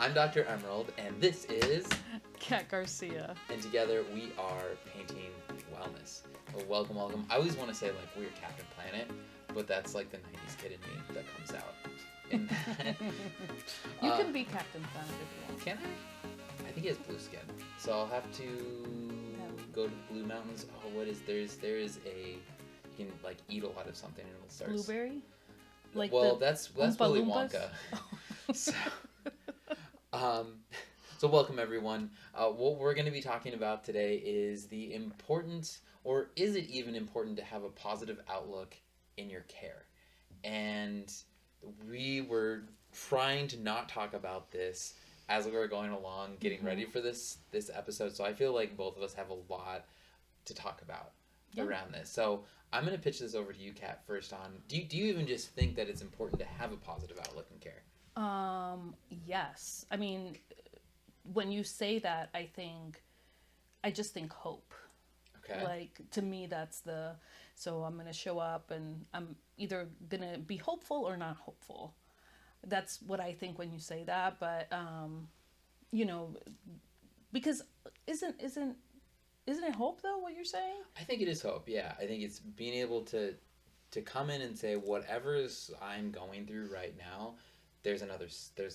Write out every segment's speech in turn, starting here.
I'm Dr. Emerald, and this is Kat Garcia. And together we are Painting Wellness. Well, welcome. I always want to say like we're Captain Planet, but that's like the 90s kid in me that comes out. In that. You can be Captain Planet if you want. Can I? I think he has blue skin, so I'll have to go to Blue Mountains. Oh, what is there is a you can like eat a lot of something and it'll start. Blueberry. Like well, that's Willy Loompas? Wonka. So welcome everyone. What we're going to be talking about today is the importance, or is it even important to have a positive outlook in your care? And we were trying to not talk about this as we were going along, getting ready for this episode. So I feel like both of us have a lot to talk about around this. So I'm going to pitch this over to you, Kat, first on. Do you even just think that it's important to have a positive outlook in care? Yes. I mean, when you say that, I just think hope. Okay. Like, to me, so I'm going to show up and I'm either going to be hopeful or not hopeful. That's what I think when you say that. But, because isn't it hope though, what you're saying? I think it is hope. Yeah. I think it's being able to come in and say, whatever's I'm going through right now, there's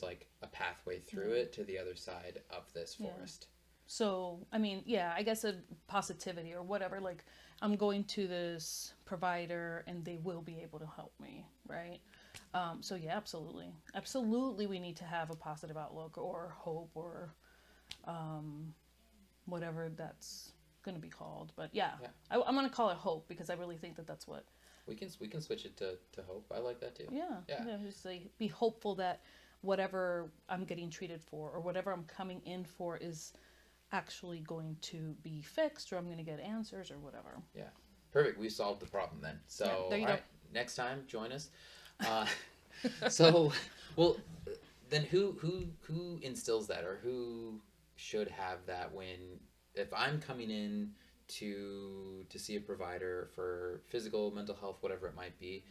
like a pathway through it to the other side of this forest. So, I mean, I guess a positivity or whatever, like I'm going to this provider and they will be able to help me, right? So yeah, absolutely. Absolutely we need to have a positive outlook or hope or whatever that's going to be called. But I'm going to call it hope because I really think that that's what we can switch it to hope. I like that too. Yeah. Just like be hopeful that whatever I'm getting treated for or whatever I'm coming in for is actually going to be fixed, or I'm going to get answers or whatever. Yeah, perfect. We solved the problem then. So there you go. Right, next time join us. Then who instills that, or who should have that if I'm coming in to see a provider for physical, mental health, whatever it might be,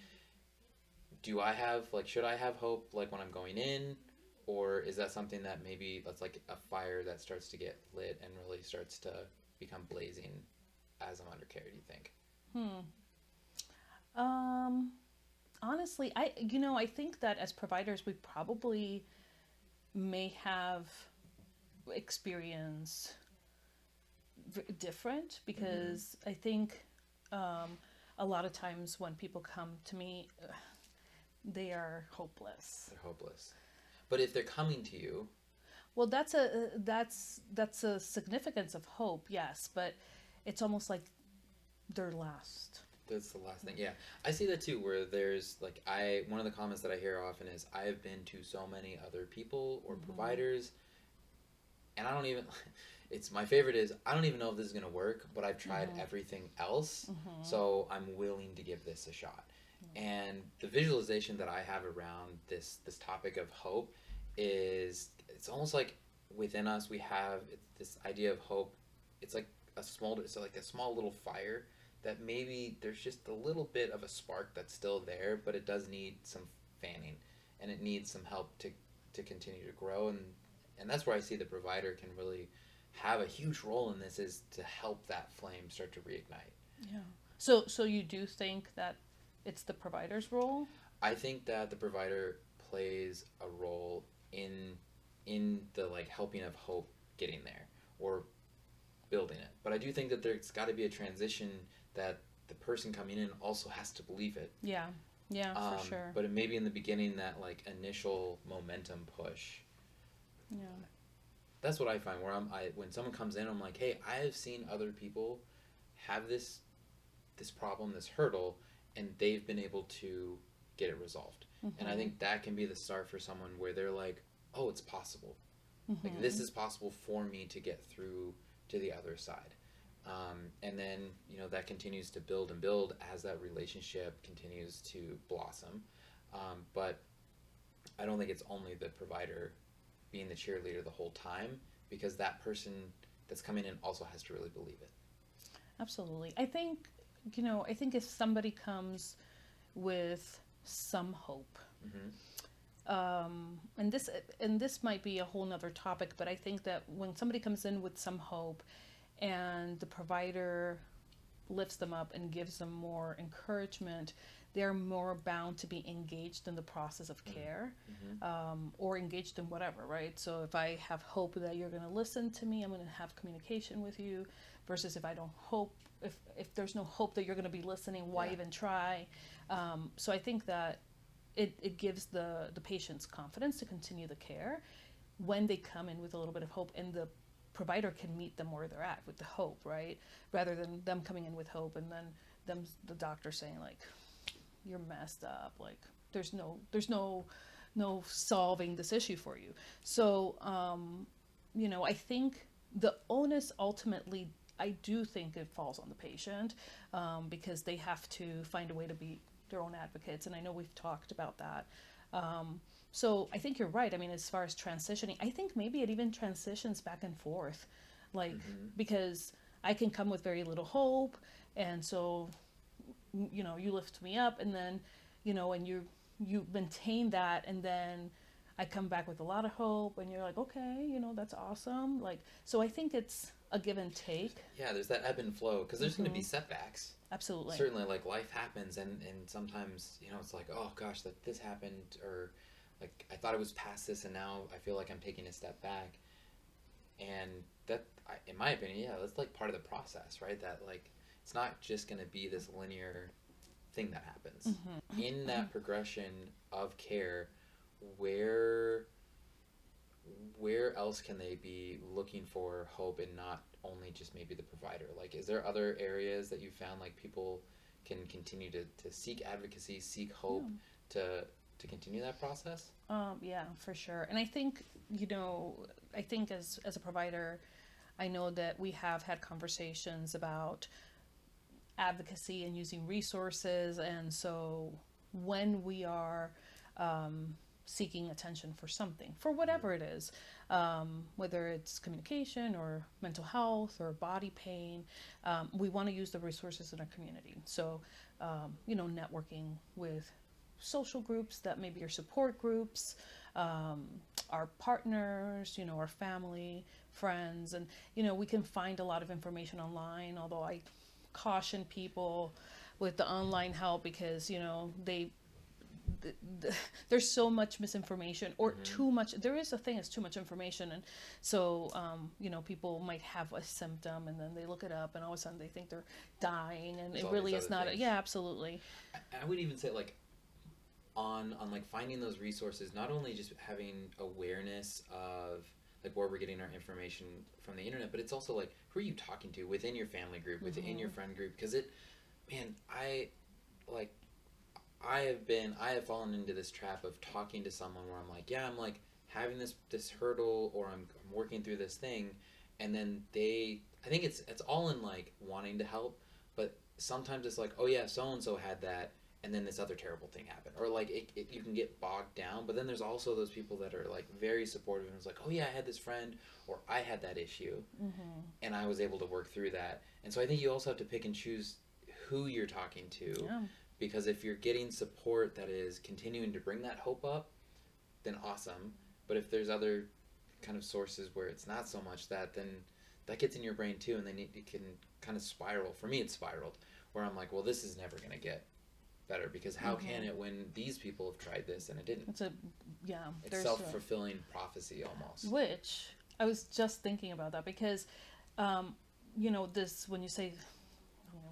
should I have hope like when I'm going in, or is that something that maybe that's like a fire that starts to get lit and really starts to become blazing as I'm under care, do you think? Honestly, I think that as providers we probably may have experience different because I think a lot of times when people come to me, they are hopeless. They're hopeless. But if they're coming to you, well, that's a significance of hope, yes. But it's almost like they're last. That's the last thing. Yeah, I see that too. Where there's like one of the comments that I hear often is I have been to so many other people or providers, and I don't even. It's my favorite is I don't even know if this is gonna work, but I've tried everything else, so I'm willing to give this a shot. And the visualization that I have around this topic of hope is it's almost like within us we have this idea of hope. It's like a small little fire that maybe there's just a little bit of a spark that's still there, but it does need some fanning and it needs some help to continue to grow. And that's where I see the provider can really have a huge role in this, is to help that flame start to reignite. Yeah. So you do think that it's the provider's role? I think that the provider plays a role in the like helping of hope getting there or building it. But I do think that there's got to be a transition that the person coming in also has to believe it. Yeah, for sure. But it may be in the beginning, that like initial momentum push. Yeah. That's what I find where when someone comes in, I'm like, hey, I have seen other people have this problem, this hurdle, and they've been able to get it resolved. And I think that can be the start for someone where they're like, oh, it's possible. Like this is possible for me to get through to the other side. And then, that continues to build and build as that relationship continues to blossom. But I don't think it's only the provider being the cheerleader the whole time, because that person that's coming in also has to really believe it. Absolutely. I think if somebody comes with some hope, and this might be a whole nother topic, but I think that when somebody comes in with some hope and the provider lifts them up and gives them more encouragement, they're more bound to be engaged in the process of care, or engaged in whatever, right? So if I have hope that you're going to listen to me, I'm going to have communication with you, versus if I don't hope, if there's no hope that you're going to be listening, why even try? So I think that it gives the patients confidence to continue the care when they come in with a little bit of hope, and the provider can meet them where they're at with the hope, right? Rather than them coming in with hope and then the doctor saying like, you're messed up, like there's no solving this issue for you. So I think the onus ultimately, I do think it falls on the patient, because they have to find a way to be their own advocates, and I know we've talked about that. So I think you're right. I mean, as far as transitioning, I think maybe it even transitions back and forth, like because I can come with very little hope, and so you lift me up, and then and you maintain that, and then I come back with a lot of hope, and you're like, okay, that's awesome. Like, so I think it's a give and take. Yeah, there's that ebb and flow, because there's going to be setbacks. Absolutely. Certainly, like, life happens, and sometimes, it's like, oh gosh, that this happened, or like, I thought it was past this, and now I feel like I'm taking a step back. And that, in my opinion, yeah, that's like part of the process, right? That, like, it's not just going to be this linear thing that happens. In that progression of care, where else can they be looking for hope, and not only just maybe the provider? Like, is there other areas that you found like people can continue to seek advocacy, seek hope, to continue that process? Yeah, for sure. And I think, as a provider, I know that we have had conversations about advocacy and using resources. And so when we are seeking attention for something, for whatever it is, whether it's communication or mental health or body pain, we want to use the resources in our community. So, networking with social groups that maybe are support groups, our partners, our family, friends, and we can find a lot of information online, although I caution people with the online help, because there's so much misinformation, or too much. There is a thing as too much information, and so people might have a symptom, and then they look it up, and all of a sudden they think they're dying, and There's it all really these is other not. things. Yeah, absolutely. I would even say, like, on like finding those resources, not only just having awareness of like where we're getting our information from the internet, but it's also like, who are you talking to within your family group, within your friend group? Because I have fallen into this trap of talking to someone where I'm like, yeah, I'm like having this hurdle, or I'm working through this thing, and then I think it's all in like wanting to help, but sometimes it's like, oh yeah, so and so had that, and then this other terrible thing happened, or like you can get bogged down. But then there's also those people that are like very supportive, and it's like, oh yeah, I had this friend, or I had that issue, and I was able to work through that. And so I think you also have to pick and choose who you're talking to. Yeah. Because if you're getting support that is continuing to bring that hope up, then awesome. But if there's other kind of sources where it's not so much that, then that gets in your brain too, and then it can kind of spiral. For me, it's spiraled, where I'm like, well, this is never going to get better, because how can it, when these people have tried this and it didn't? It's self-fulfilling prophecy almost. Which I was just thinking about that, because this, when you say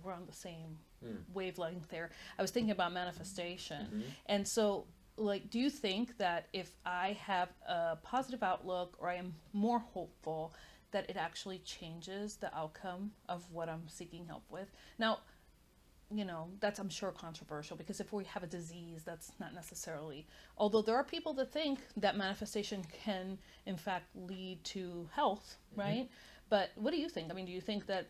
we're on the same wavelength there, I was thinking about manifestation. And so, like, do you think that if I have a positive outlook, or I am more hopeful, that it actually changes the outcome of what I'm seeking help with? Now, that's, I'm sure, controversial, because if we have a disease, that's not necessarily, although there are people that think that manifestation can in fact lead to health, right? But what do you think? I mean, do you think that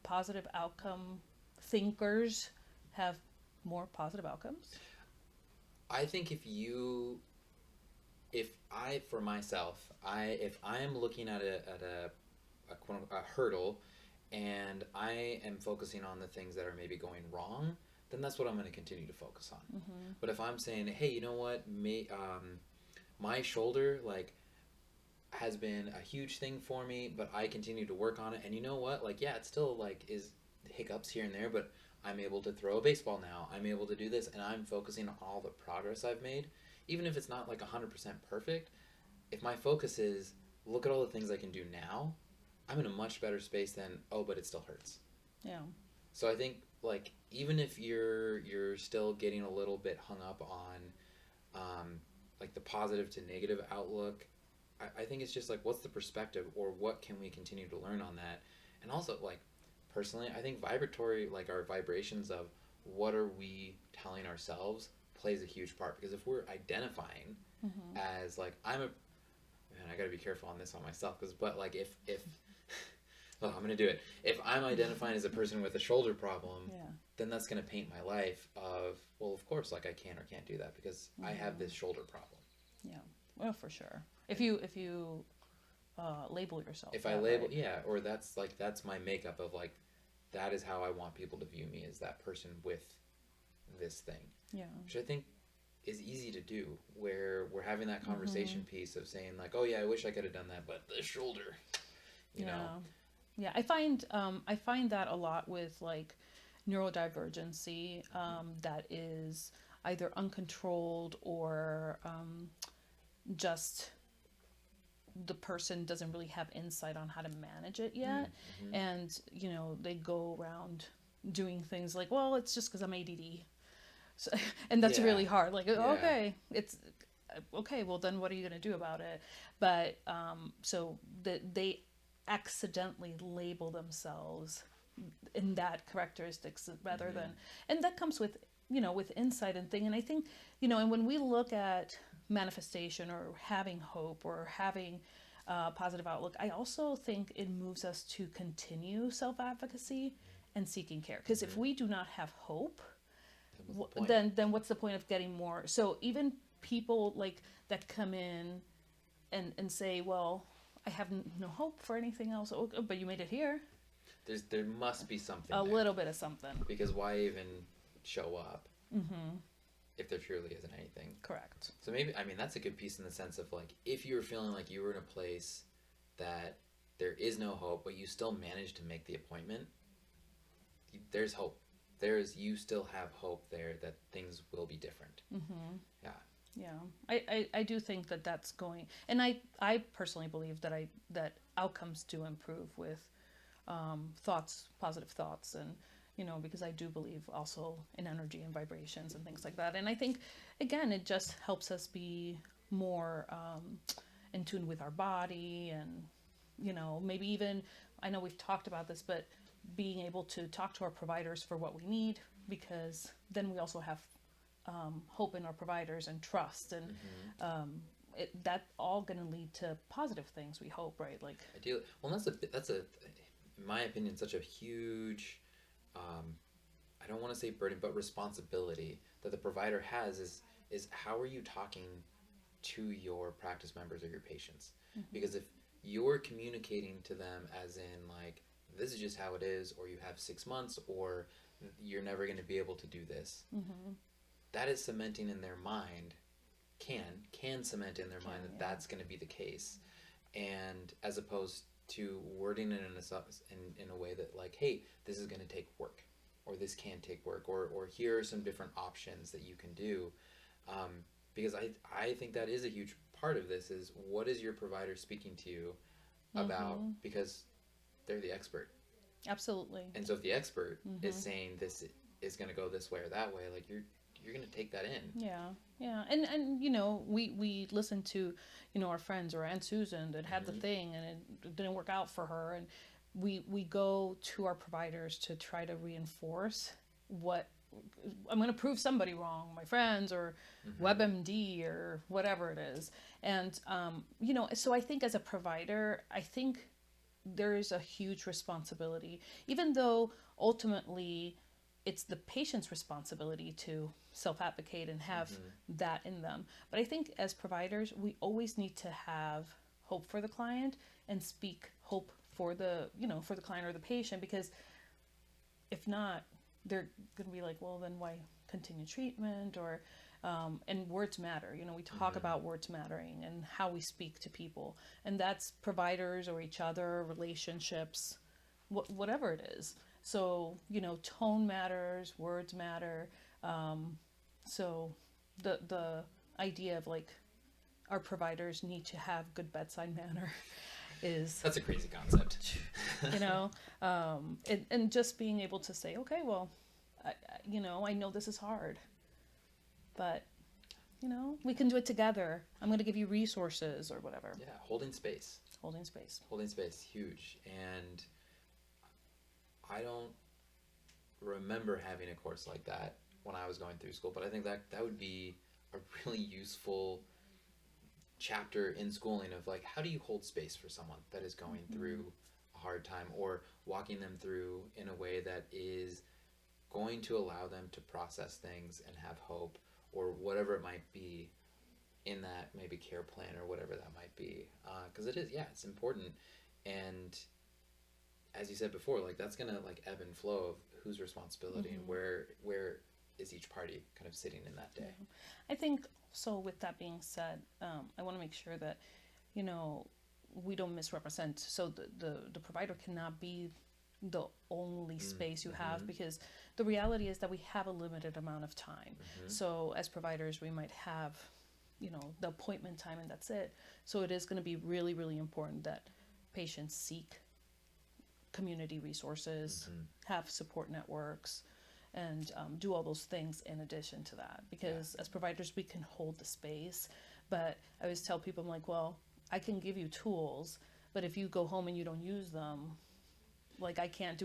positive outcome thinkers have more positive outcomes? I think if for myself, if I am looking at a hurdle, and I am focusing on the things that are maybe going wrong, then that's what I'm going to continue to focus on. But if I'm saying, hey, you know what, my shoulder, like, has been a huge thing for me, but I continue to work on it. And you know what? Like, yeah, it still like is hiccups here and there, but I'm able to throw a baseball now. I'm able to do this, and I'm focusing on all the progress I've made, even if it's not like 100% perfect. If my focus is look at all the things I can do now, I'm in a much better space than but it still hurts. Yeah. So I think like even if you're still getting a little bit hung up on like the positive to negative outlook, I think it's just like what's the perspective or what can we continue to learn on that, and also like personally I think vibratory like our vibrations of what are we telling ourselves plays a huge part, because if we're identifying Mm-hmm. as like I'm a man, I got to be careful on this on myself because but like if well, I'm gonna do it. If I'm identifying as a person with a shoulder problem, Yeah. then that's gonna paint my life of well, of course, like I can or can't do that because I have this shoulder problem. Yeah. Well, for sure. If you label yourself. If I that label, way. yeah, or that's my makeup of like that is how I want people to view me as that person with this thing, Yeah. which I think is easy to do. Where we're having that Mm-hmm. conversation piece of saying like, oh yeah, I wish I could have done that, but the shoulder, you know. Yeah. Yeah. I find that a lot with like neurodivergency that is either uncontrolled or just the person doesn't really have insight on how to manage it yet, Mm-hmm. and they go around doing things like, well, it's just because I'm ADD. So, and that's Yeah, really hard. Like, yeah. okay, it's okay. Well, then what are you going to do about it? But so that they accidentally label themselves in that characteristics rather Mm-hmm. than, and that comes with with insight and thing. And I think and when we look at manifestation or having hope or having positive outlook, I also think it moves us to continue self advocacy and seeking care. Because if Mm-hmm. we do not have hope, That was the point. then what's the point of getting more? So even people like that come in and say, well, I have no hope for anything else. Oh, but you made it here. There must be something A there, little bit of something. because why even show up Mm-hmm. if there truly isn't anything? Correct. So maybe I mean that's a good piece in the sense of like if you were feeling like you were in a place that there is no hope, but you still managed to make the appointment, there's hope. You still have hope there that things will be different. Mm-hmm. Yeah. Yeah, I do think that that's going, and I personally believe that outcomes do improve with thoughts, positive thoughts, and because I do believe also in energy and vibrations and things like that. And I think again it just helps us be more in tune with our body, and maybe even, I know we've talked about this, but being able to talk to our providers for what we need, because then we also have hope in our providers and trust, and Mm-hmm. that all going to lead to positive things, we hope, right? Like, Ideally, well, in my opinion, such a huge, um, I don't want to say burden, but responsibility that the provider has is how are you talking to your practice members or your patients? mm-hmm, Because if you're communicating to them as in like this is just how it is, or you have 6 months, or you're never going to be able to do this, mm-hmm, that is cementing in their mind, can cement in their mind that yeah, that's going to be the case, and as opposed to wording it in a way that like, hey, this is going to take work, or this can take work, or here are some different options that you can do, um, because I think that is a huge part of this is what is your provider speaking to you about, mm-hmm, because they're the expert. absolutely, And so if the expert is mm-hmm, saying this is going to go this way or that way, like you're going to take that in. yeah, yeah. And we listened to our friends or Aunt Susan that had the Mm-hmm. thing and it didn't work out for her, and we go to our providers to try to reinforce what I'm going to prove somebody wrong, my friends or Mm-hmm. WebMD or whatever it is. And, so I think as a provider, I think there is a huge responsibility, even though ultimately it's the patient's responsibility to self advocate and have Mm-hmm. that in them. But I think as providers, we always need to have hope for the client and speak hope for the client or the patient, because if not, they're going to be like, well, then why continue treatment? Or And words matter. We talk about words mattering and how we speak to people, and that's providers or each other, relationships, whatever it is. So tone matters, words matter. So the idea of like our providers need to have good bedside manner is That's a crazy concept. And just being able to say, okay, well, I know this is hard, but we can do it together. I'm going to give you resources or whatever. Yeah, holding space. Holding space. Holding space, huge. And I don't remember having a course like that when I was going through school, but I think that would be a really useful chapter in schooling of like, how do you hold space for someone that is going through a hard time, or walking them through in a way that is going to allow them to process things and have hope, or whatever it might be in that maybe care plan or whatever that might be, because it is, yeah, it's important. And as you said before, like that's gonna like ebb and flow of whose responsibility and where is each party kind of sitting in that day. Yeah. I think so. With that being said, I want to make sure that we don't misrepresent. So the provider cannot be the only space you have, because the reality is that we have a limited amount of time. So as providers, we might have the appointment time and that's it. So it is going to be really, really important that patients seek community resources, have support networks, and do all those things in addition to that. Because as providers, we can hold the space. But I always tell people, I'm like, well, I can give you tools, but if you go home and you don't use them, like I can't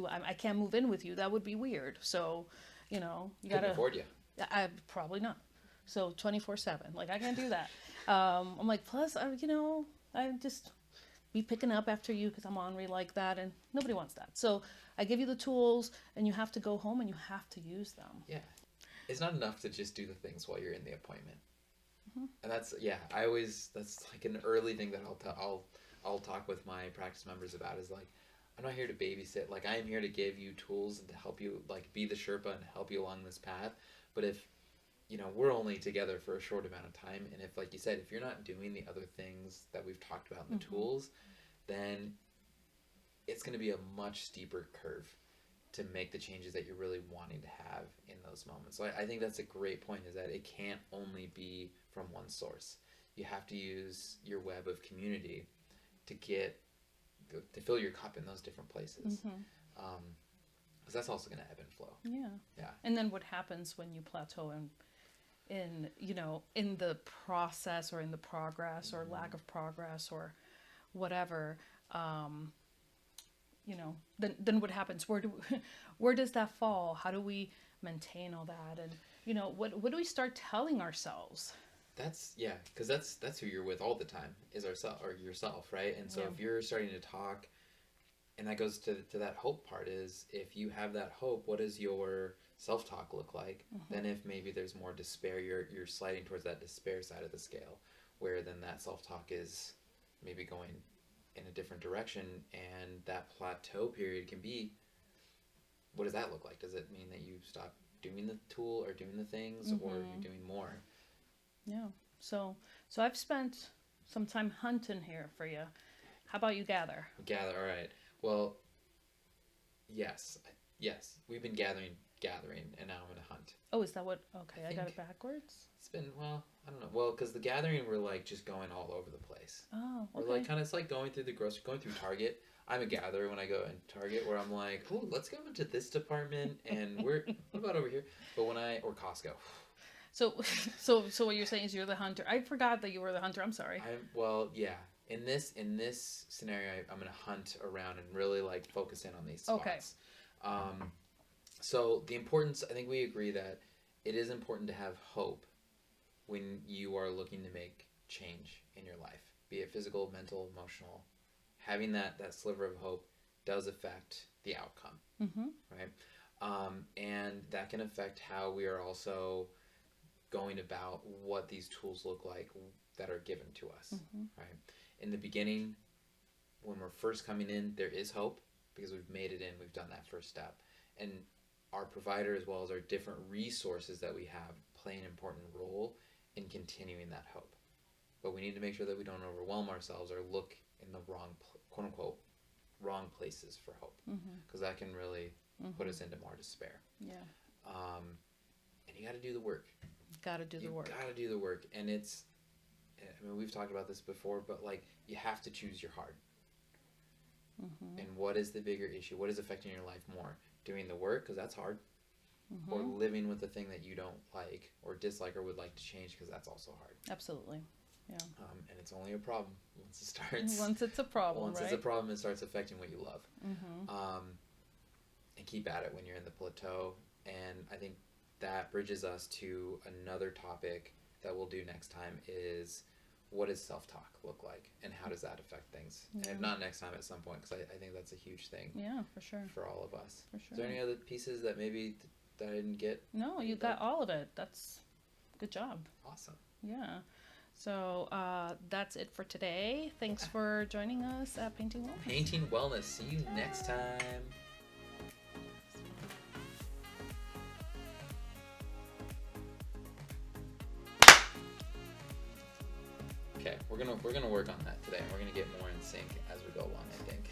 move in with you. That would be weird. So, you gotta afford you. I probably not. So 24/7, like I can't do that. I'm like, plus, I just be picking up after you because I'm ornery like that, and nobody wants that. So I give you the tools, and you have to go home and you have to use them. Yeah, it's not enough to just do the things while you're in the appointment. And that's like an early thing that I'll talk with my practice members about, is like, I'm not here to babysit. Like, I am here to give you tools and to help you, like, be the Sherpa and help you along this path. But if we're only together for a short amount of time, and if, like you said, if you're not doing the other things that we've talked about in the tools, then it's going to be a much steeper curve to make the changes that you're really wanting to have in those moments. So I think that's a great point, is that it can't only be from one source. You have to use your web of community to fill your cup in those different places. Because that's also going to ebb and flow. Yeah. And then what happens when you plateau in the process, or in the progress, or lack of progress, or whatever, then what happens? Where does that fall? How do we maintain all that? And what do we start telling ourselves? Because that's who you're with all the time, is yourself, right? And so if you're starting to talk, and that goes to that hope part, is if you have that hope, what does your self-talk look like? Then if maybe there's more despair, you're sliding towards that despair side of the scale, where then that self-talk is maybe going in a different direction, and that plateau period can be, what does that look like? Does it mean that you stop doing the tool or doing the things, or you're doing more? Yeah. So I've spent some time hunting here for you. How about you gather? All right. Well, yes, we've been gathering, and now I'm gonna hunt. Oh, is that what? Okay, I got it backwards. It's been, well, I don't know. Well, because the gathering, we're like just going all over the place. Oh, okay. We're like kind of, it's like going through Target. I'm a gatherer when I go in Target, where I'm like, oh, let's go into this department, and what about over here? But or Costco. So what you're saying is you're the hunter. I forgot that you were the hunter. I'm sorry. Yeah. In this scenario, I'm gonna hunt around and really like focus in on these spots. Okay. So the importance, I think we agree that it is important to have hope when you are looking to make change in your life, be it physical, mental, emotional. Having that sliver of hope does affect the outcome, right? And that can affect how we are also going about what these tools look like that are given to us, right? In the beginning, when we're first coming in, there is hope because we've made it in, we've done that first step. And our provider, as well as our different resources that we have, play an important role in continuing that hope. But we need to make sure that we don't overwhelm ourselves or look in the wrong, quote unquote, wrong places for hope, because that can really put us into more despair. Yeah. And you got to do the work. Got to do the work. Got to do the work, and it's. I mean, we've talked about this before, but like you have to choose your heart. And what is the bigger issue? What is affecting your life more? Doing the work, because that's hard, or living with the thing that you don't like or dislike or would like to change, because that's also hard. Absolutely. Yeah. And it's only a problem once it starts. Once it's a problem, Once right? it's a problem, it starts affecting what you love. And keep at it when you're in the plateau. And I think that bridges us to another topic that we'll do next time is, what does self-talk look like, and how does that affect things? Yeah. And not next time, at some point, because I think that's a huge thing. Yeah, for sure. For all of us. For sure. Is there any other pieces that maybe that I didn't get? No, you got all of it. That's good job. Awesome. Yeah. So that's it for today. Thanks for joining us at Painting Wellness. Painting Wellness. See you next time. Okay, we're gonna work on that today, and we're gonna get more in sync as we go along, I think.